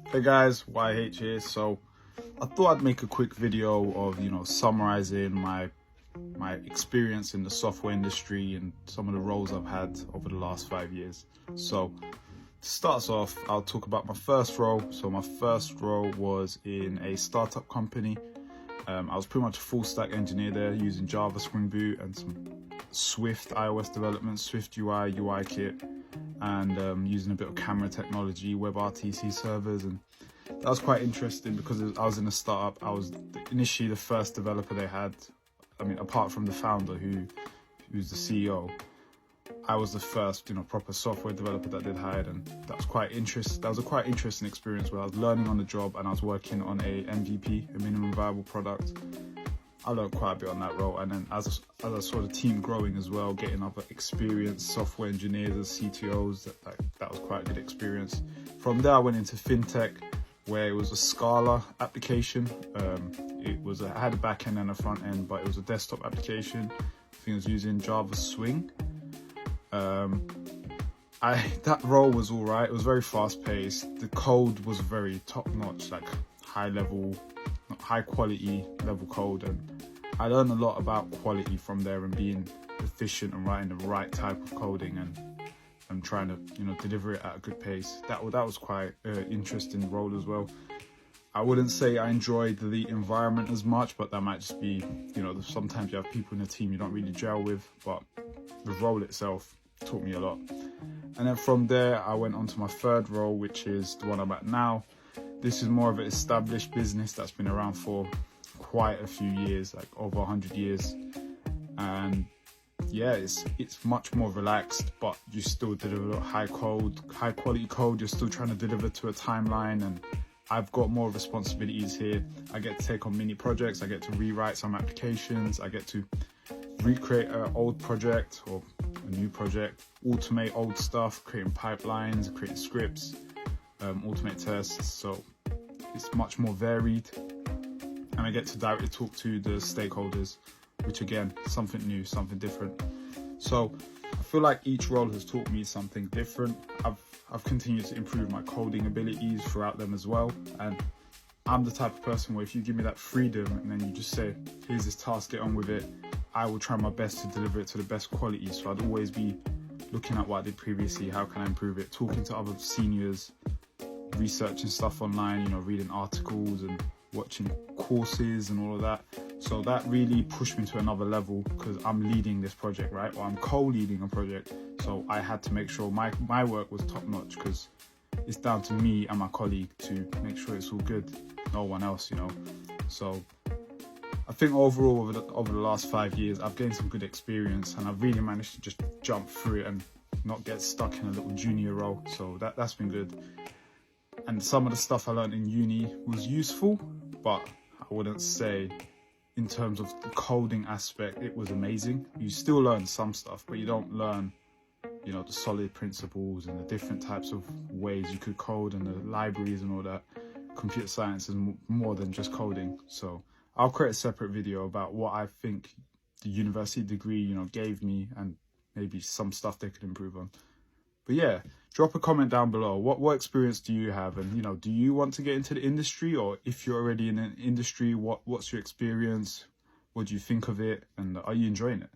Hey guys, YH here. So I thought I'd make a quick video of, summarizing my experience in the software industry and some of the roles I've had over the last 5 years. So to start us off, I'll talk about my first role. So my first role was in a startup company. I was pretty much a full stack engineer there using Java, Spring Boot and some Swift iOS development, Swift UI, UIKit, and using a bit of camera technology, WebRTC servers. And that was quite interesting because I was in a startup. I was initially the first developer they had. I mean, apart from the founder who's the CEO, I was the first, proper software developer that they'd hired, and that was quite interesting. That was a quite interesting experience where I was learning on the job and I was working on a MVP, a minimum viable product. I learned quite a bit on that role, and then as I saw the team growing as well, getting other experienced software engineers as CTOs, that was quite a good experience. From there, I went into fintech, where it was a Scala application. I had a back end and a front end, but it was a desktop application. I think it was using Java Swing. That role was all right. It was very fast paced. The code was very top notch, like high quality level code, and I learned a lot about quality from there and being efficient and writing the right type of coding and trying to deliver it at a good pace. That was quite an interesting role as well. I wouldn't say I enjoyed the environment as much, but that might just be, sometimes you have people in the team you don't really gel with, but the role itself taught me a lot. And then from there, I went on to my third role, which is the one I'm at now. This is more of an established business that's been around for quite a few years, like over 100 years. And yeah, it's much more relaxed, but you still deliver high quality code. You're still trying to deliver to a timeline, and I've got more responsibilities here. I get to take on mini projects. I get to rewrite some applications. I get to recreate an old project or a new project, automate old stuff, creating pipelines, creating scripts, automate tests. So it's much more varied, and I get to directly talk to the stakeholders, which again, something new, something different. So I feel like each role has taught me something different. I've continued to improve my coding abilities throughout them as well, and I'm the type of person where if you give me that freedom and then you just say, here's this task, get on with it, I will try my best to deliver it to the best quality. So I'd always be looking at what I did previously, how can I improve it, talking to other seniors, researching stuff online, reading articles and watching courses and all of that. So that really pushed me to another level because I'm leading this project, right? Or I'm co-leading a project. So I had to make sure my work was top notch because it's down to me and my colleague to make sure it's all good, no one else, So I think overall over the last 5 years, I've gained some good experience, and I've really managed to just jump through it and not get stuck in a little junior role. So that's been good. And some of the stuff I learned in uni was useful, but I wouldn't say in terms of the coding aspect, it was amazing. You still learn some stuff, but you don't learn, the solid principles and the different types of ways you could code and the libraries and all that. Computer science is more than just coding. So I'll create a separate video about what I think the university degree, gave me, and maybe some stuff they could improve on. But yeah, drop a comment down below. What experience do you have? And, do you want to get into the industry? Or if you're already in an industry, what's your experience? What do you think of it? And are you enjoying it?